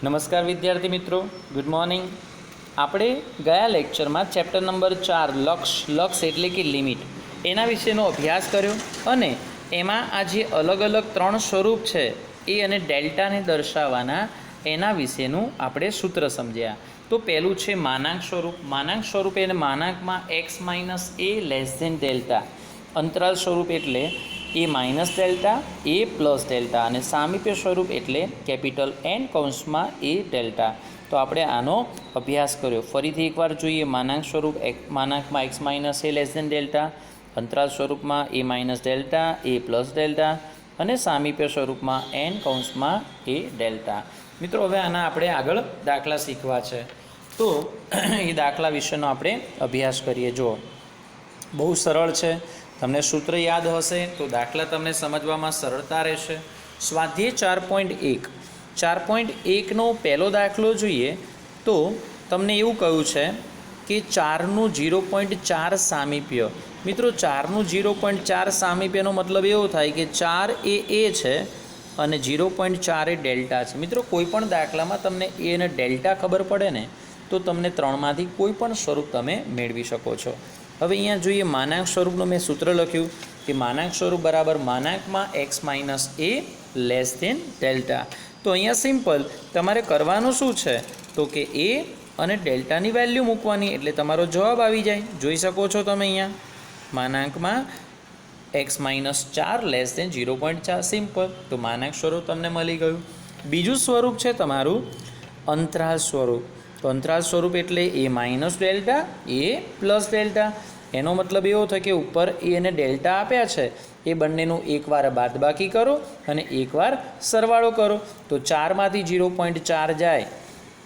નમસ્કાર વિદ્યાર્થી મિત્રો, ગુડ મોર્નિંગ. આપણે ગયા લેક્ચરમાં ચેપ્ટર નંબર 4 લક્ષ એટલે કે લિમિટ એના વિશેનો અભ્યાસ કર્યો અને એમાં આ જે અલગ અલગ ત્રણ સ્વરૂપ છે એ અને ડેલ્ટાને દર્શાવવાના એના વિશેનું આપણે સૂત્ર સમજ્યા. તો પહેલું છે માનાંક સ્વરૂપ. માનાંક સ્વરૂપ એને માનાંકમાં x - a less than delta. અંતરાલ સ્વરૂપ એટલે a minus delta a plus delta અને સામીપ્ય સ્વરૂપ એટલે કેપિટલ એન કૌંસમાં એ ડેલ્ટા. તો આપણે આનો અભ્યાસ કર્યો. ફરીથી એકવાર જોઈએ. માનાંક સ્વરૂપ માનાંકમાં x - a less than delta, અંતરાલ સ્વરૂપમાં a minus delta a plus delta અને સામીપ્ય સ્વરૂપમાં એન કૌંસમાં એ ડેલ્ટા. મિત્રો હવે આના આપણે આગળ દાખલા શીખવા છે, તો એ દાખલા વિશેનો આપણે અભ્યાસ કરીએ. જુઓ, બહુ સરળ છે. તમને સૂત્ર યાદ હશે તો દાખલા તમને સમજવામાં સરળતા રહેશે. સ્વાધ્યાય 4.1 4.1નો પહેલો દાખલો જોઈએ તો તમને એવું કહ્યું છે કે 4નું 0.4 સામીપ્ય. મિત્રો 4નું 0.4 સામીપ્યનો મતલબ એવો થાય કે 4 એ છે અને 0.4 એ ડેલ્ટા છે. મિત્રો કોઈ પણ દાખલામાં તમને એ અને ડેલ્ટા ખબર પડે ને તો તમને ત્રણમાંથી કોઈ પણ સ્વરૂપ તમે મેળવી શકો છો. હવે અહીંયા જોઈએ, માનાંક સ્વરૂપનું મેં સૂત્ર લખ્યું કે માનાંક સ્વરૂપ બરાબર માનાંકમાં x - a less than delta. તો અહીંયા સિમ્પલ તમારે કરવાનું શું છે તો કે a અને ડેલ્ટાની વેલ્યુ મૂકવાની એટલે તમારો જવાબ આવી જાય. જોઈ શકો છો તમે અહીંયા માનાંકમાં x - 4 લેસ ધેન 0.4 સિમ્પલ. તો માનાંક સ્વરૂપ તમને મળી ગયું. બીજું સ્વરૂપ છે તમારું અંતરાલ સ્વરૂપ. તો અંતરાલ સ્વરૂપ એટલે a minus delta a plus delta. એનો મતલબ એવો થાય કે ઉપર એ અને ડેલ્ટા આપ્યા છે એ બંનેનું એકવાર બાદબાકી કરો અને એકવાર સરવાળો કરો. તો 4માંથી 0.4 જાય,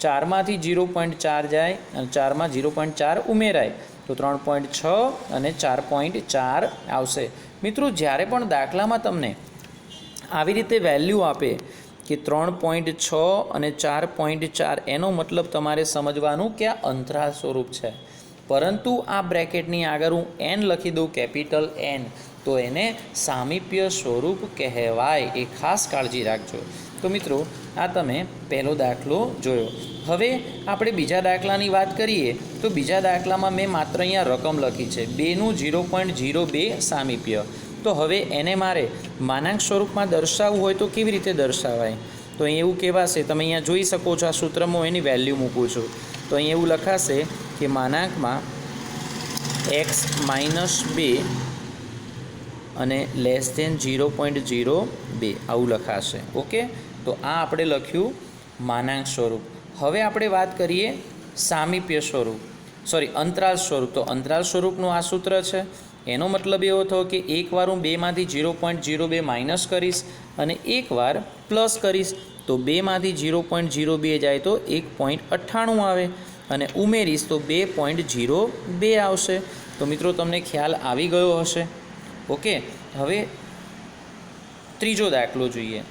4માંથી 0.4 જાય અને 4માં 0.4 ઉમેરાય તો 3.6 અને 4.4 આવશે. મિત્રો જ્યારે પણ દાખલામાં તમને આવી રીતે વેલ્યુ આપે કે 3.6 અને 4.4 એનો મતલબ તમારે સમજવાનું કે આ અંતરાલ સ્વરૂપ છે. પરંતુ આ બ્રેકેટની આગળ હું એન લખી દઉં, કેપિટલ એન, તો એને સામીપ્ય સ્વરૂપ કહેવાય. એ ખાસ કાળજી રાખજો. તો મિત્રો આ તમે પહેલો દાખલો જોયો. હવે આપણે બીજા દાખલાની વાત કરીએ તો બીજા દાખલામાં મેં માત્ર અહીંયા રકમ લખી છે 2નું 0.02 સામીપ્ય. તો હવે એને મારે માનાંક સ્વરૂપમાં દર્શાવવું હોય તો કેવી રીતે દર્શાવાય? તો અહીં એવું કહેવાશે, તમે અહીંયા જોઈ શકો છો આ સૂત્રમાં હું એની વેલ્યુ મૂકું છું. તો અહીં એવું લખાશે કે માનાંકમાં x - 2 અને લેસ ધેન 0.02 આવું લખાશે. ઓકે, તો આ આપણે લખ્યું માનાંક સ્વરૂપ. હવે આપણે વાત કરીએ સામીપ્ય સ્વરૂપ, અંતરાલ સ્વરૂપ. તો અંતરાલ સ્વરૂપનું આ સૂત્ર છે. એનો મતલબ એવો થયો કે એકવાર હું 2માંથી 0.02 માઇનસ કરીશ અને એકવાર પ્લસ કરીશ. તો 2માંથી 0.02 જાય તો 1.98 આવે અને ઉમેરીશ તો 2.02 આવશે. તો મિત્રો તમને ખ્યાલ આવી ગયો હશે. ઓકે, હવે ત્રીજો દાખલો જોઈએ.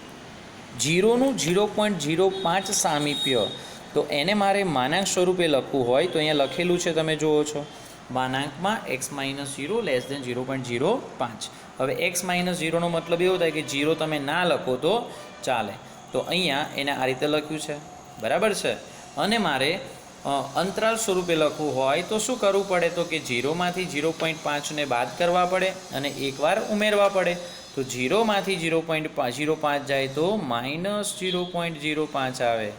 0નું 0.05 સામીપ્ય. તો એને મારે માનાંક સ્વરૂપે લખવું હોય તો અહીંયા લખેલું છે, તમે જુઓ છો, માનાંકમાં x - 0 લેસ ધેન 0.05. હવે x - 0નો મતલબ એવો થાય કે 0 તમે ના લખો તો ચાલે. તો અહીંયા એને આ રીતે લખ્યું છે, બરાબર છે. અને મારે અંતરાલ સ્વરૂપે લખવું હોય તો શું કરવું પડે તો કે 0માંથી 0.5ને બાદ કરવા પડે અને એકવાર ઉમેરવા પડે. તો 0માંથી 0.05 જાય તો -0.05 આવે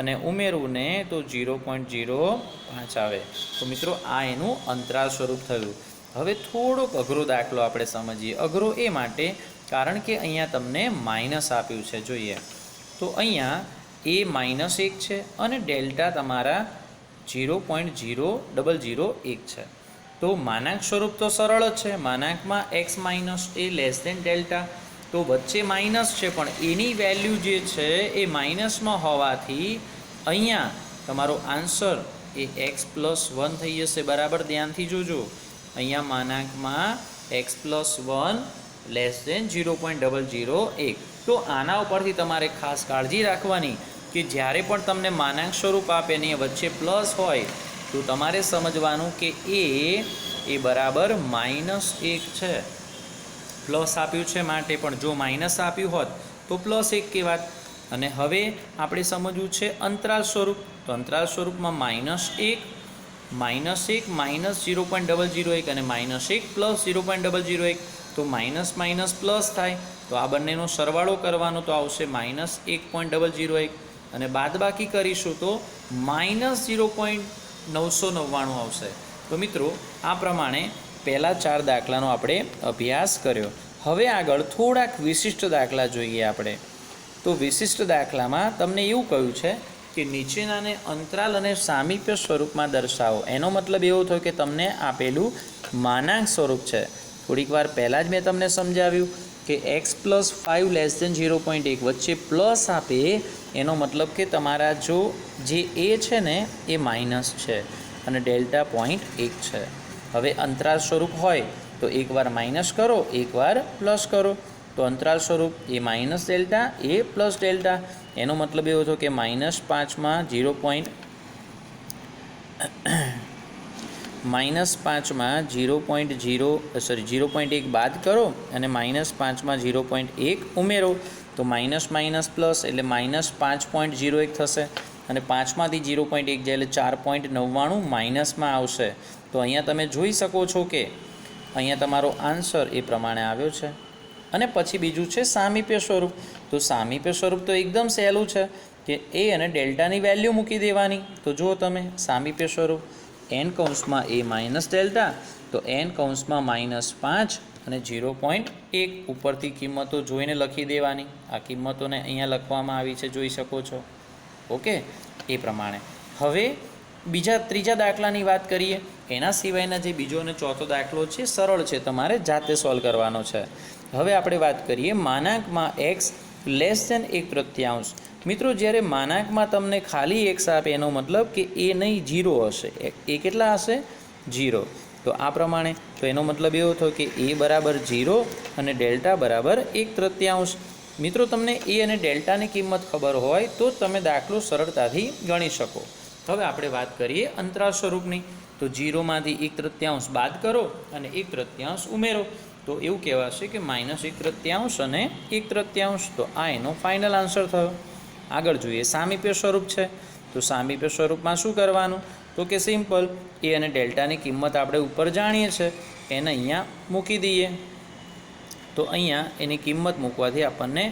અને ઉમેરવું ને તો 0.05 આવે. તો મિત્રો આ એનું અંતરાલ સ્વરૂપ થયું. હવે થોડોક અઘરો દાખલો આપણે સમજીએ. અઘરો એ માટે કારણ કે અહીંયા તમને માઇનસ આપ્યું છે. જોઈએ તો અહીંયા એ -1 છે અને ડેલ્ટા તમારા 0.0001 છે. તો માનાંક સ્વરૂપ તો સરળ જ છે. માનાંકમાં x - a less than delta. તો વચ્ચે માઇનસ છે પણ એની વેલ્યુ જે છે એ માઇનસમાં હોવાથી અહીંયા તમારો આન્સર એ x + 1 થઈ જશે. બરાબર ધ્યાનથી જોજો. અહીંયા માનાંકમાં x + 1 લેસ ધેન 0.001. તો આના ઉપરથી તમારે ખાસ કાળજી રાખવાની કે જ્યારે પણ તમને માનાંક સ્વરૂપ આપે ને વચ્ચે પ્લસ હોય તો તમારે સમજવાનું કે એ બરાબર -1 છે. પ્લસ આપ્યું છે માટે, પણ જો માઇનસ આપ્યું હોત તો +1 કહેવાત. અને હવે આપણે સમજવું છે અંતરાલ સ્વરૂપ. તો અંતરાલ સ્વરૂપમાં -1 -0.001 અને -1 પ્લસ 0.001. તો માઇનસ માઇનસ પ્લસ થાય તો આ બંનેનો સરવાળો કરવાનો તો આવશે -1.001 અને બાદબાકી કરીશું તો -0.999 આવશે. તો મિત્રો આ પ્રમાણે પહેલાં 4 દાખલાનો આપણે અભ્યાસ કર્યો. હવે આગળ થોડાક વિશિષ્ટ દાખલા જોઈએ આપણે. તો વિશિષ્ટ દાખલામાં તમને એવું કહ્યું છે કે નીચેનાને અંતરાલ અને સામીપ્ય સ્વરૂપમાં દર્શાવો. એનો મતલબ એવો થયો કે તમને આપેલું માનાંક સ્વરૂપ છે. થોડીક વાર પહેલાં જ મેં તમને સમજાવ્યું કે x + 5 < 0.1 વચ્ચે પ્લસ આપે એનો મતલબ કે તમારા જે એ છે ને એ માઇનસ છે અને ડેલ્ટા 0.1 છે. હવે અંતરાલ સ્વરૂપ હોય તો એકવાર માઇનસ કરો એકવાર પ્લસ કરો. તો અંતરાલ સ્વરૂપ એ minus delta a plus delta એનો મતલબ એવો થયો કે -5માં 0.1 બાદ કરો અને -5માં 0.1 ઉમેરો તો માઇનસ માઇનસ પ્લસ એટલે -5.01 થશે અને 5માંથી 0.1 જાય એટલે 4.99 માઇનસમાં આવશે. તો અહીંયા તમે જોઈ શકો છો કે અહીંયા તમારો આન્સર એ પ્રમાણે આવ્યો છે. અને પછી બીજું છે સામીપ્ય સ્વરૂપ. તો સામીપ્ય સ્વરૂપ તો એકદમ સહેલું છે કે એ અને ડેલ્ટાની વેલ્યુ મૂકી દેવાની. તો જુઓ તમે સામીપ્ય સ્વરૂપ n કૌંસમાં a માઇનસ ડેલ્ટા તો n કૌંસમાં -5 અને 0.1 ઉપરથી કિંમતો જોઈને લખી દેવાની. આ કિંમતોને અહીંયા લખવામાં આવી છે જોઈ શકો છો. ઓકે એ પ્રમાણે હવે ત્રીજા દાખલાની વાત કરીએ. એના સિવાયના જે બીજો અને ચોથો દાખલો છે સરળ છે, તમારે જાતે સોલ્વ કરવાનો છે. હવે આપણે વાત કરીએ માનાંકમાં x <1/3. મિત્રો જ્યારે માનાંકમાં તમને ખાલી x આપે એનો મતલબ કે એ નહીં 0 હશે. એ કેટલા હશે 0. તો આ પ્રમાણે તો એનો મતલબ એવો થયો કે a બરાબર 0 અને ડેલ્ટા બરાબર 1/3. મિત્રો તમને એ અને ડેલ્ટાની કિંમત ખબર હોય તો તમે દાખલો સરળતાથી ગણી શકો. હવે આપણે વાત કરીએ અંતરાલ સ્વરૂપની. તો 0માંથી 1/3 બાદ કરો અને 1/3 ઉમેરો તો એવું કહેવાશે કે -1/3 અને 1/3. તો આ એનો ફાઇનલ આન્સર થયો. આગળ જોઈએ સામીપ્ય સ્વરૂપ છે. તો સામીપ્ય સ્વરૂપમાં શું કરવાનું તો કે સિમ્પલ એ અને ડેલ્ટાની કિંમત આપણે ઉપર જાણીએ છીએ એને અહીંયા મૂકી દઈએ. તો અહીંયા એની કિંમત મૂકવાથી આપણને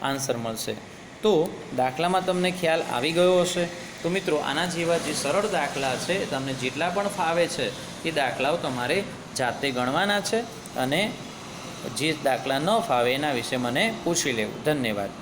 આન્સર મળશે. તો દાખલામાં તમને ખ્યાલ આવી ગયો હશે. તો મિત્રો આના જેવા જે સરળ દાખલા છે તમને જેટલા પણ ફાવે છે એ દાખલાઓ તમારે જાતે ગણવાના છે અને જે દાખલા ન ફાવે એના વિશે મને પૂછી લેવું. ધન્યવાદ.